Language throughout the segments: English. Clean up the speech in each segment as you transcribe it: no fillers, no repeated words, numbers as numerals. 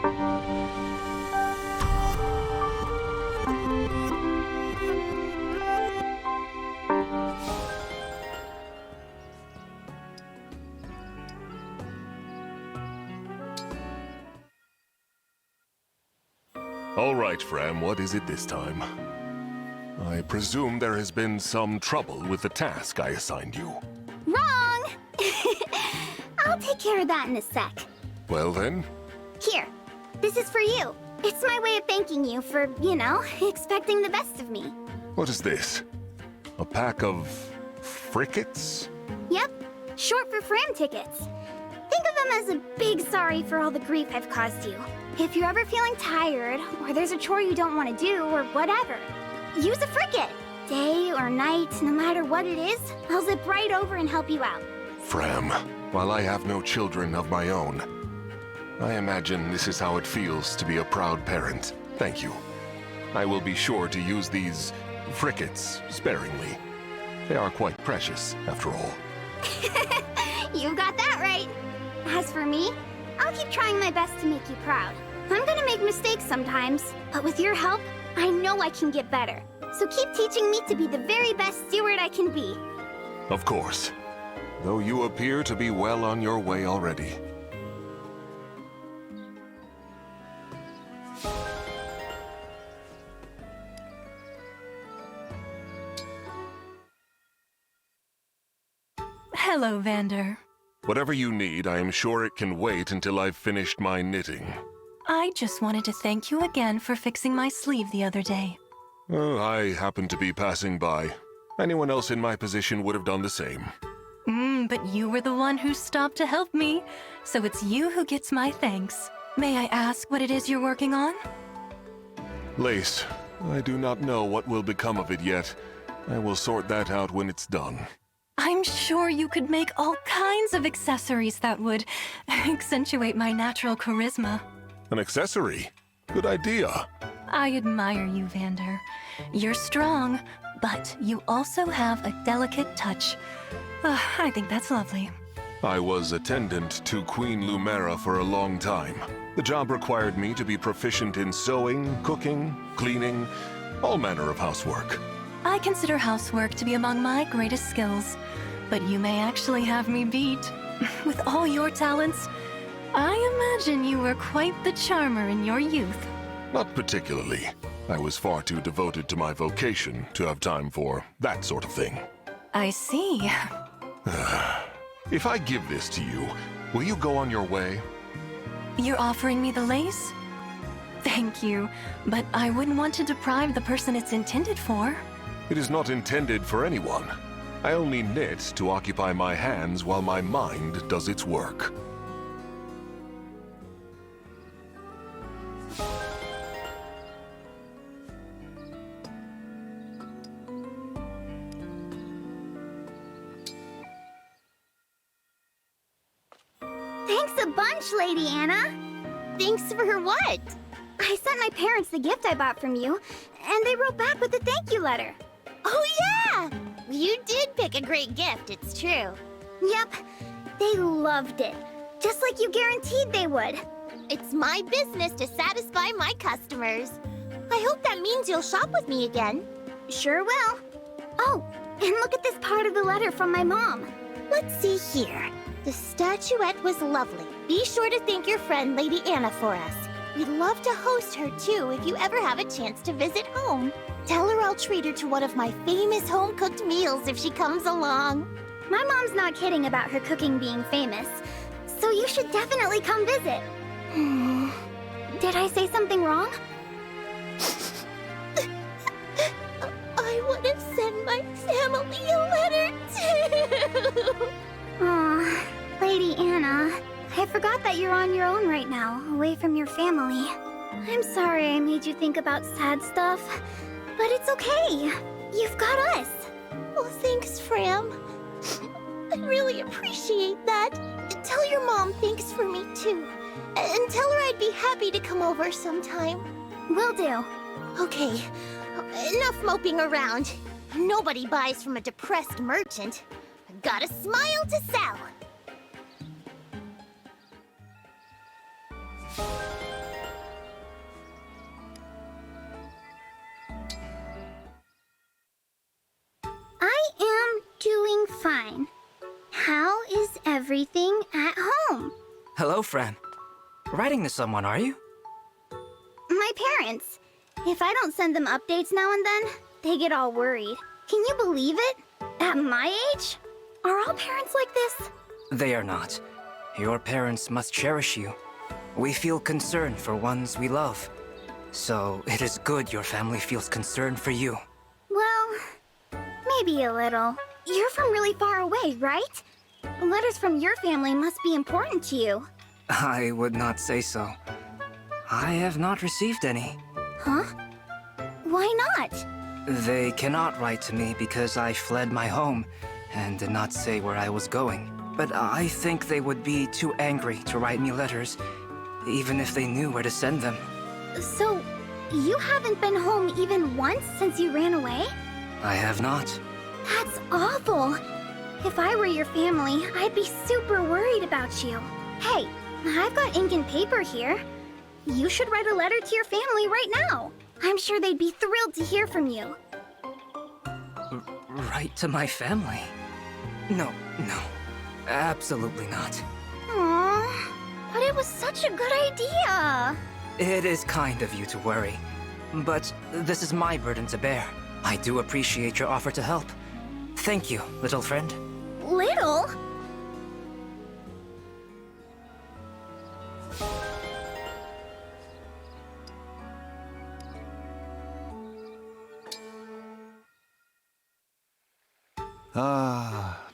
All right, Fram, what is it this time? I presume there has been some trouble with the task I assigned you. Wrong! I'll take care of that in a sec. Well then? Here, this is for you. It's my way of thanking you for, you know, expecting the best of me. What is this? A pack of frickets? Yep, short for Fram tickets. Think of them as a big sorry for all the grief I've caused you. If you're ever feeling tired, or there's a chore you don't want to do, or whatever, use a fricket. Day or night, no matter what it is, I'll zip right over and help you out. Fram, while I have no children of my own, I imagine this is how it feels to be a proud parent. Thank you. I will be sure to use these frickets sparingly. They are quite precious, after all. You got that right. As for me, I'll keep trying my best to make you proud. I'm gonna make mistakes sometimes, but with your help, I know I can get better. So keep teaching me to be the very best steward I can be. Of course. Though you appear to be well on your way already. Hello, Vander. Whatever you need, I am sure it can wait until I've finished my knitting. I just wanted to thank you again for fixing my sleeve the other day. Oh, I happened to be passing by. Anyone else in my position would have done the same. But you were the one who stopped to help me, so it's you who gets my thanks. May I ask what it is you're working on? Lace, I do not know what will become of it yet. I will sort that out when it's done. I'm sure you could make all kinds of accessories that would accentuate my natural charisma. An accessory? Good idea. I admire you, Vander. You're strong, but you also have a delicate touch. I think that's lovely. I was attendant to Queen Lumera for a long time. The job required me to be proficient in sewing, cooking, cleaning, all manner of housework. I consider housework to be among my greatest skills, but you may actually have me beat. With all your talents, I imagine you were quite the charmer in your youth. Not particularly. I was far too devoted to my vocation to have time for that sort of thing. I see. If I give this to you, will you go on your way? You're offering me the lace? Thank you, but I wouldn't want to deprive the person it's intended for. It is not intended for anyone. I only knit to occupy my hands while my mind does its work. Thanks a bunch, Lady Anna. Thanks for what? I sent my parents the gift I bought from you, and they wrote back with a thank you letter. Oh yeah! You did pick a great gift, it's true. Yep, they loved it. Just like you guaranteed they would. It's my business to satisfy my customers. I hope that means you'll shop with me again. Sure will. Oh, and look at this part of the letter from my mom. Let's see here. The statuette was lovely. Be sure to thank your friend Lady Anna for us. We'd love to host her too if you ever have a chance to visit home. Tell her I'll treat her to one of my famous home-cooked meals if she comes along. My mom's not kidding about her cooking being famous, so you should definitely come visit. Did I say something wrong? I would have sent my family a letter too. Aw, Lady Anna, I forgot that you're on your own right now, away from your family. I'm sorry I made you think about sad stuff, but it's okay. You've got us. Well, thanks, Fram. I really appreciate that. Tell your mom thanks for me, too. And tell her I'd be happy to come over sometime. Will do. Okay, enough moping around. Nobody buys from a depressed merchant. I've got a smile to sell. Hello, Fran. Writing to someone, are you? My parents. If I don't send them updates now and then, they get all worried. Can you believe it? At my age? Are all parents like this? They are not. Your parents must cherish you. We feel concern for ones we love. So it is good your family feels concern for you. Well, maybe a little. You're from really far away, right? Letters from your family must be important to you. I would not say so. I have not received any. Huh? Why not? They cannot write to me because I fled my home and did not say where I was going. But I think they would be too angry to write me letters, even if they knew where to send them. So, you haven't been home even once since you ran away? I have not. That's awful. If I were your family, I'd be super worried about you. Hey, I've got ink and paper here. You should write a letter to your family right now. I'm sure they'd be thrilled to hear from you. Write to my family? No. Absolutely not. Aww, but it was such a good idea. It is kind of you to worry, but this is my burden to bear. I do appreciate your offer to help. Thank you, little friend. Little?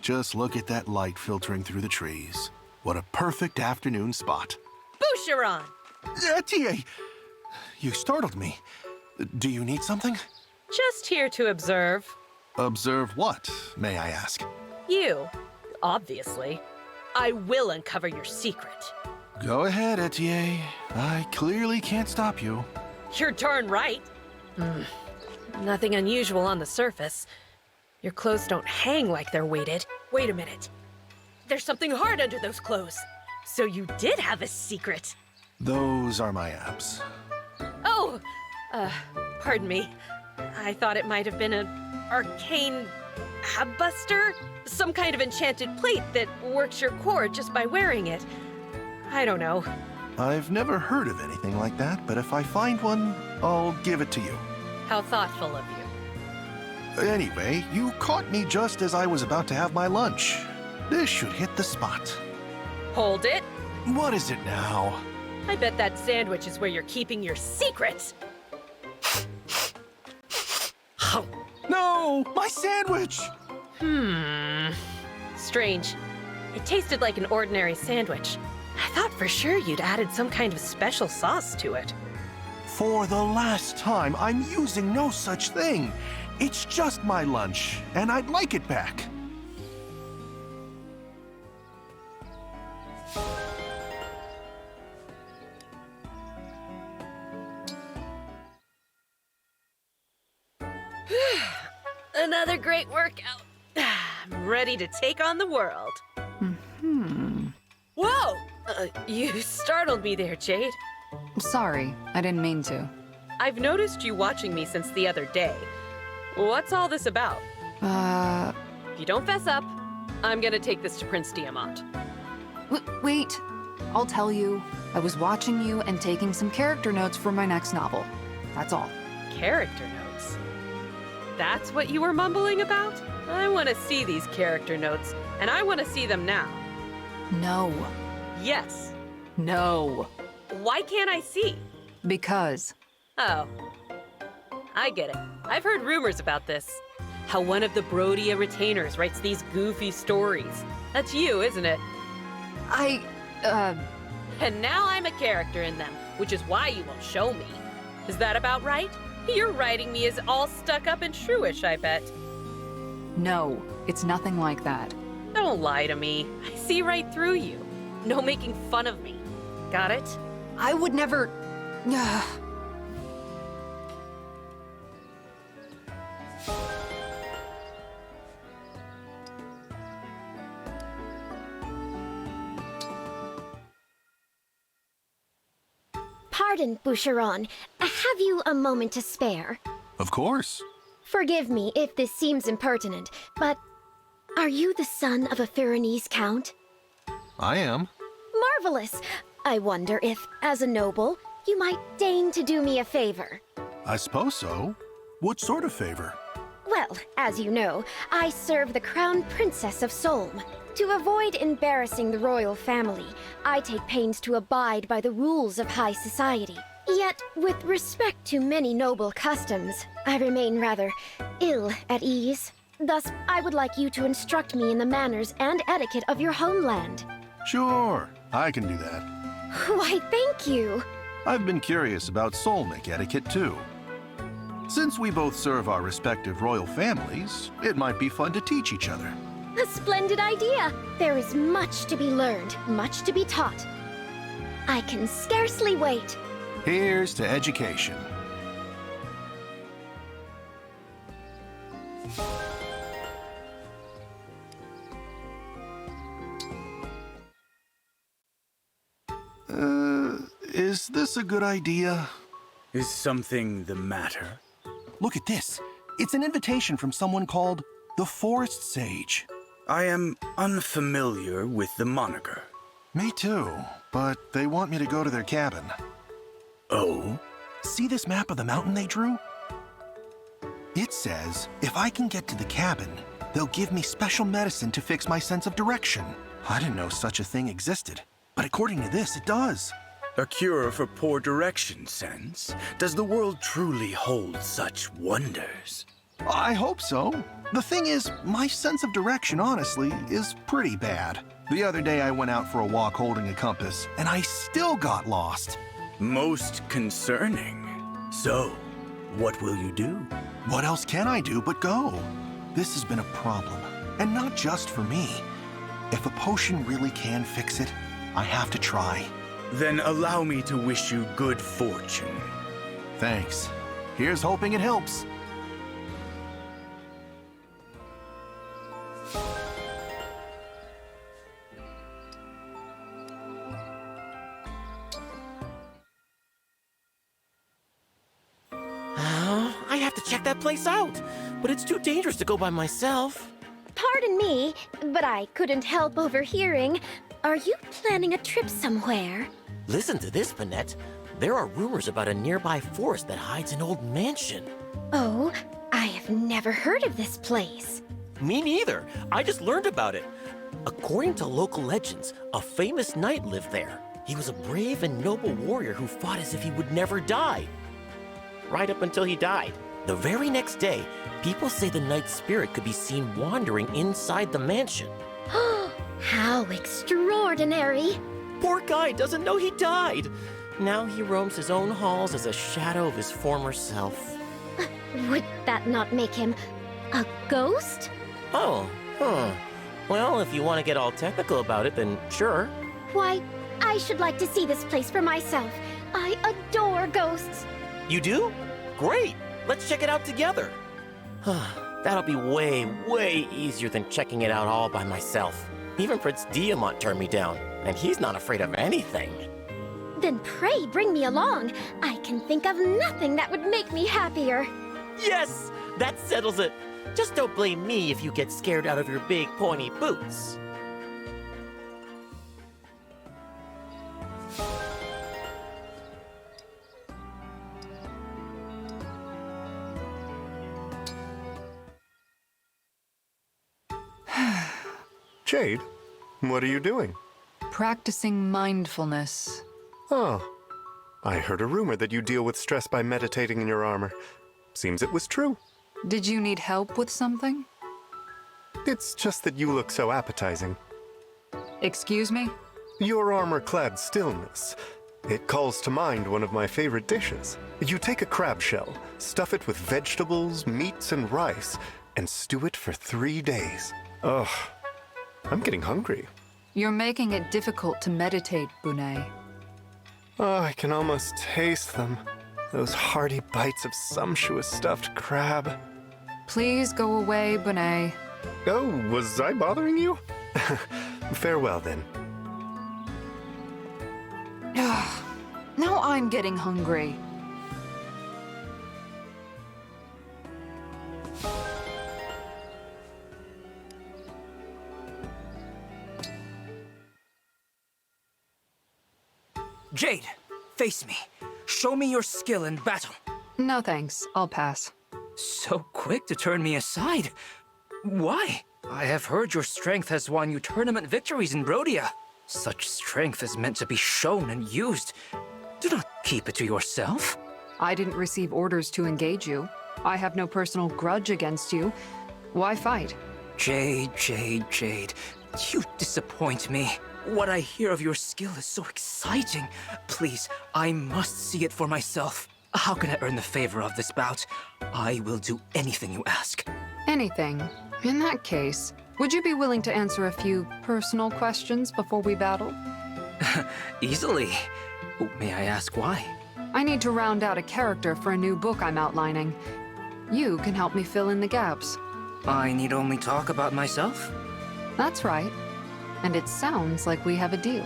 Just look at that light filtering through the trees. What a perfect afternoon spot. Boucheron! Etier! You startled me. Do you need something? Just here to observe. Observe what, may I ask? You, obviously. I will uncover your secret. Go ahead, Etier. I clearly can't stop you. You're darn right. Nothing unusual on the surface. Your clothes don't hang like they're weighted. Wait a minute. There's something hard under those clothes. So you did have a secret. Those are my abs. Oh, pardon me. I thought it might have been an arcane ab-buster? Some kind of enchanted plate that works your core just by wearing it. I don't know. I've never heard of anything like that, but if I find one, I'll give it to you. How thoughtful of you. Anyway, you caught me just as I was about to have my lunch. This should hit the spot. Hold it. What is it now? I bet that sandwich is where you're keeping your secret. No! My sandwich! Strange. It tasted like an ordinary sandwich. I thought for sure you'd added some kind of special sauce to it. For the last time, I'm using no such thing. It's just my lunch, and I'd like it back. Another great workout. I'm ready to take on the world. Whoa! You startled me there, Jade. Sorry, I didn't mean to. I've noticed you watching me since the other day. What's all this about? If you don't fess up, I'm gonna take this to Prince Diamant. Wait. I'll tell you. I was watching you and taking some character notes for my next novel. That's all. Character notes? That's what you were mumbling about? I want to see these character notes, and I want to see them now. No. Yes. No. Why can't I see? Because. Oh. I get it. I've heard rumors about this. How one of the Brodia retainers writes these goofy stories. That's you, isn't it? And now I'm a character in them, which is why you won't show me. Is that about right? Your writing me is all stuck up and shrewish, I bet. No, it's nothing like that. Don't lie to me. I see right through you. No making fun of me. Got it? I would never. Pardon, Boucheron. Have you a moment to spare? Of course. Forgive me if this seems impertinent, but are you the son of a Pyrenees count? I am. marvelous. I wonder if, as a noble, you might deign to do me a favor. I suppose so. What sort of favor? Well, as you know, I serve the Crown Princess of Solm. To avoid embarrassing the royal family, I take pains to abide by the rules of high society. Yet, with respect to many noble customs, I remain rather ill at ease. Thus, I would like you to instruct me in the manners and etiquette of your homeland. Sure, I can do that. Why, thank you. I've been curious about Solmic etiquette too. Since we both serve our respective royal families, it might be fun to teach each other. A splendid idea. There is much to be learned, much to be taught. I can scarcely wait. Here's to education. Is this a good idea? Is something the matter? Look at this. It's an invitation from someone called the Forest Sage. I am unfamiliar with the moniker. Me too, but they want me to go to their cabin. Oh? See this map of the mountain they drew? It says if I can get to the cabin, they'll give me special medicine to fix my sense of direction. I didn't know such a thing existed, but according to this, it does. A cure for poor direction sense? Does the world truly hold such wonders? I hope so. The thing is, my sense of direction, honestly, is pretty bad. The other day I went out for a walk holding a compass, and I still got lost. Most concerning. So, what will you do? What else can I do but go? This has been a problem, and not just for me. If a potion really can fix it, I have to try. Then allow me to wish you good fortune. Thanks. Here's hoping it helps. I have to check that place out, but it's too dangerous to go by myself. Pardon me, but I couldn't help overhearing. Are you planning a trip somewhere? Listen to this, Panette. There are rumors about a nearby forest that hides an old mansion. Oh, I have never heard of this place. Me neither. I just learned about it. According to local legends, a famous knight lived there. He was a brave and noble warrior who fought as if he would never die. Right up until he died. The very next day, people say the knight's spirit could be seen wandering inside the mansion. How extraordinary! Poor guy doesn't know he died. Now he roams his own halls as a shadow of his former self. Would that not make him a ghost? Oh, Well, if you want to get all technical about it, then sure. Why, I should like to see this place for myself. I adore ghosts. You do? Great! Let's check it out together. That'll be way, way easier than checking it out all by myself. Even Prince Diamant turned me down, and he's not afraid of anything. Then pray bring me along. I can think of nothing that would make me happier. Yes! That settles it. Just don't blame me if you get scared out of your big pointy boots. Jade, what are you doing? Practicing mindfulness. Oh, I heard a rumor that you deal with stress by meditating in your armor. Seems it was true. Did you need help with something? It's just that you look so appetizing. Excuse me? Your armor-clad stillness. It calls to mind one of my favorite dishes. You take a crab shell, stuff it with vegetables, meats, and rice, and stew it for 3 days. Ugh, I'm getting hungry. You're making it difficult to meditate, Bunei. Oh, I can almost taste them. Those hearty bites of sumptuous stuffed crab. Please go away, Bunei. Oh, was I bothering you? Farewell, then. Now I'm getting hungry. Jade, face me. Show me your skill in battle. No thanks, I'll pass. So quick to turn me aside. Why? I have heard your strength has won you tournament victories in Brodia. Such strength is meant to be shown and used. Do not keep it to yourself. I didn't receive orders to engage you. I have no personal grudge against you. Why fight? Jade, Jade, Jade. You disappoint me. What I hear of your skill is so exciting. Please, I must see it for myself. How can I earn the favor of this bout? I will do anything you ask. Anything. In that case, would you be willing to answer a few personal questions before we battle? Easily. May I ask why? I need to round out a character for a new book I'm outlining. You can help me fill in the gaps. I need only talk about myself? That's right. And it sounds like we have a deal.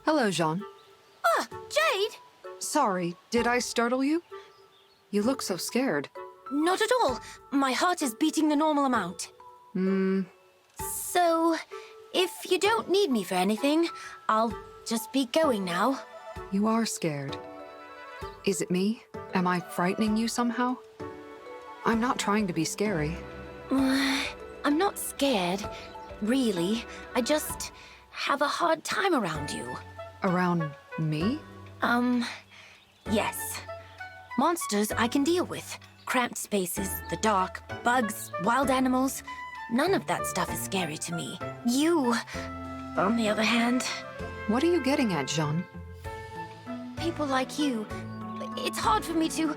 Hello, Jean. Ah, Jade! Sorry, did I startle you? You look so scared. Not at all. My heart is beating the normal amount. So, if you don't need me for anything, I'll just be going now. You are scared. Is it me? Am I frightening you somehow? I'm not trying to be scary. I'm not scared, really. I just have a hard time around you. Around me? Yes. Monsters I can deal with. Cramped spaces, the dark, bugs, wild animals. None of that stuff is scary to me. You, on the other hand... What are you getting at, Jean? People like you. It's hard for me to...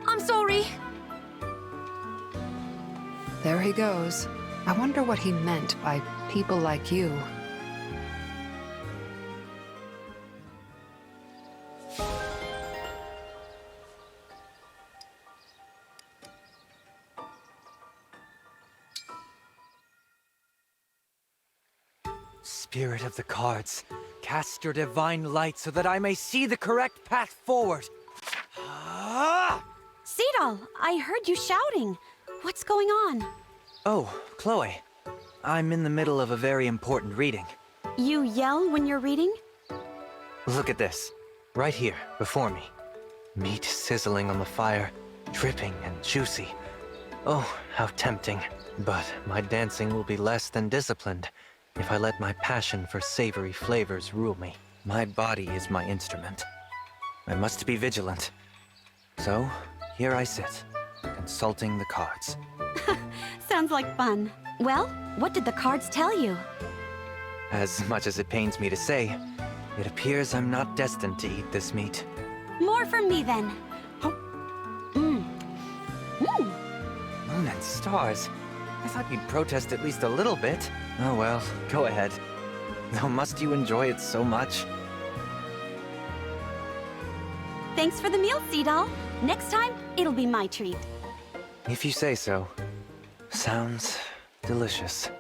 I'm sorry. There he goes. I wonder what he meant by people like you. Spirit of the cards, cast your divine light so that I may see the correct path forward. Cedal, I heard you shouting. What's going on? Oh, Chloe. I'm in the middle of a very important reading. You yell when you're reading? Look at this. Right here, before me. Meat sizzling on the fire, dripping and juicy. Oh, how tempting. But my dancing will be less than disciplined if I let my passion for savory flavors rule me. My body is my instrument. I must be vigilant. So, here I sit, consulting the cards. Sounds like fun. Well, what did the cards tell you? As much as it pains me to say, it appears I'm not destined to eat this meat. More from me, then. Moon and stars. I thought you'd protest at least a little bit. Oh well, go ahead. Though must you enjoy it so much? Thanks for the meal, Cedal. Next time, it'll be my treat. If you say so. Sounds delicious.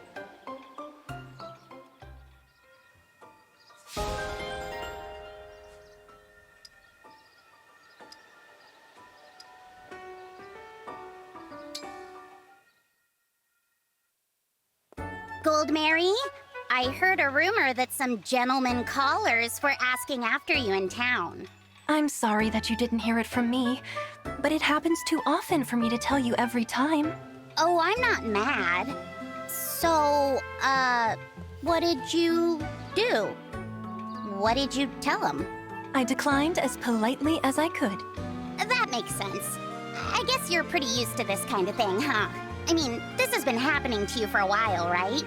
Goldmary, I heard a rumor that some gentlemen callers were asking after you in town. I'm sorry that you didn't hear it from me, but it happens too often for me to tell you every time. Oh, I'm not mad. So, what did you do? What did you tell them? I declined as politely as I could. That makes sense. I guess you're pretty used to this kind of thing, huh? I mean, this has been happening to you for a while, right?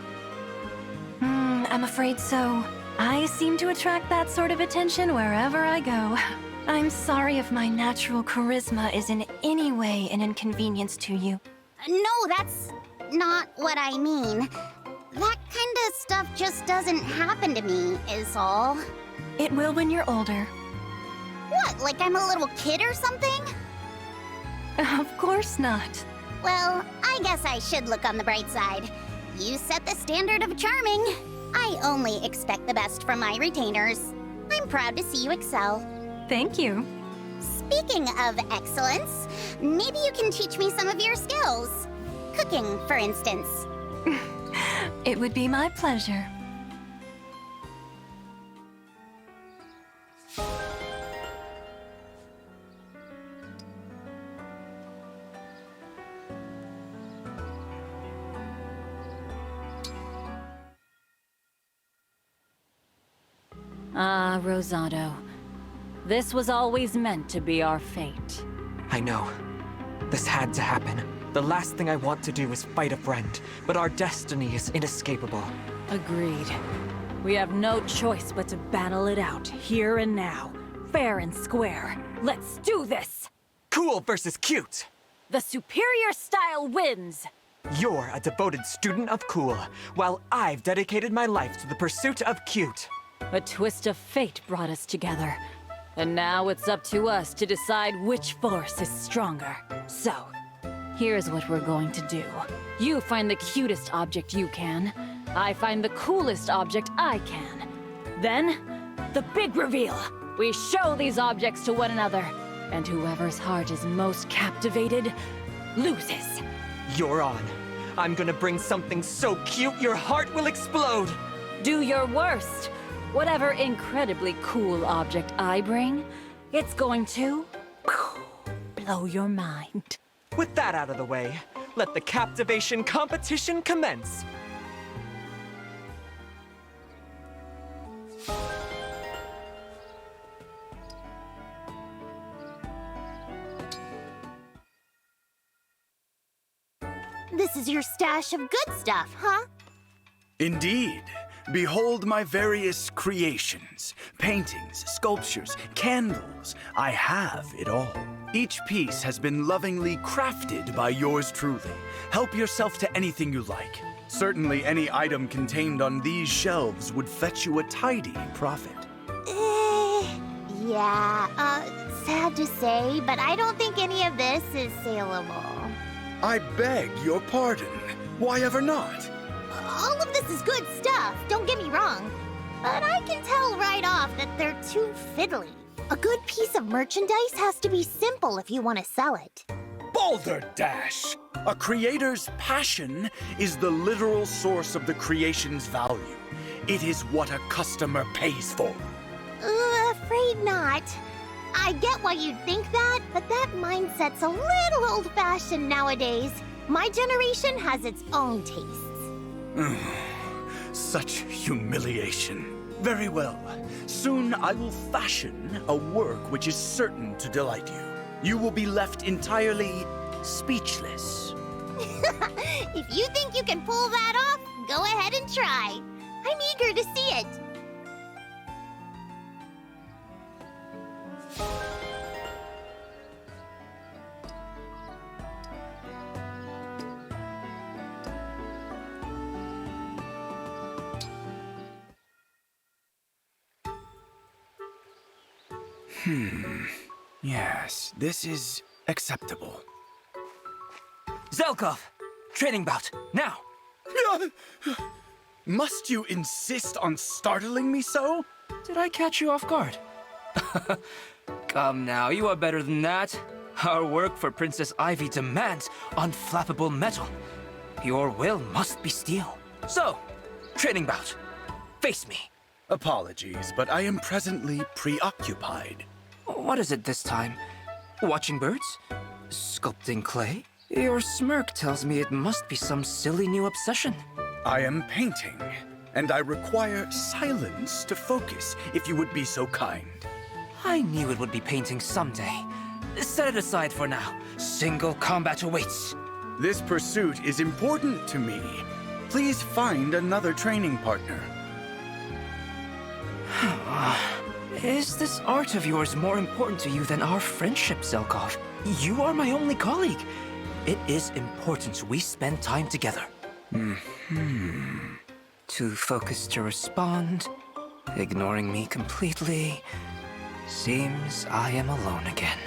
I'm afraid so. I seem to attract that sort of attention wherever I go. I'm sorry if my natural charisma is in any way an inconvenience to you. No, that's not what I mean. That kind of stuff just doesn't happen to me, is all. It will when you're older. What, like I'm a little kid or something? Of course not. Well, I guess I should look on the bright side. You set the standard of charming. I only expect the best from my retainers. I'm proud to see you excel. Thank you. Speaking of excellence, maybe you can teach me some of your skills. Cooking, for instance. It would be my pleasure. Ah, Rosado. This was always meant to be our fate. I know. This had to happen. The last thing I want to do is fight a friend, but our destiny is inescapable. Agreed. We have no choice but to battle it out, here and now. Fair and square. Let's do this! Cool versus cute! The superior style wins! You're a devoted student of cool, while I've dedicated my life to the pursuit of cute. A twist of fate brought us together. And now it's up to us to decide which force is stronger. So, here's what we're going to do. You find the cutest object you can. I find the coolest object I can. Then, the big reveal. We show these objects to one another. And whoever's heart is most captivated, loses. You're on. I'm gonna bring something so cute your heart will explode! Do your worst. Whatever incredibly cool object I bring, it's going to blow your mind. With that out of the way, let the captivation competition commence! This is your stash of good stuff, huh? Indeed. Behold my various creations. Paintings, sculptures, candles. I have it all. Each piece has been lovingly crafted by yours truly. Help yourself to anything you like. Certainly any item contained on these shelves would fetch you a tidy profit. Sad to say, but I don't think any of this is saleable. I beg your pardon. Why ever not? All of this is good stuff, don't get me wrong. But I can tell right off that they're too fiddly. A good piece of merchandise has to be simple if you want to sell it. Balderdash! A creator's passion is the literal source of the creation's value. It is what a customer pays for. Afraid not. I get why you'd think that, but that mindset's a little old-fashioned nowadays. My generation has its own tastes. Such humiliation. Very well. Soon I will fashion a work which is certain to delight you. You will be left entirely speechless. If you think you can pull that off, go ahead and try. I'm eager to see it. Yes, this is acceptable. Zelkov! Training bout, now! Must you insist on startling me so? Did I catch you off guard? Come now, you are better than that. Our work for Princess Ivy demands unflappable metal. Your will must be steel. So, training bout. Face me. Apologies, but I am presently preoccupied. What is it this time? Watching birds? Sculpting clay? Your smirk tells me it must be some silly new obsession. I am painting, and I require silence to focus, if you would be so kind. I knew it would be painting someday. Set it aside for now. Single combat awaits. This pursuit is important to me. Please find another training partner. Is this art of yours more important to you than our friendship, Zelkov? You are my only colleague. It is important we spend time together. Too focused to respond, ignoring me completely. Seems I am alone again.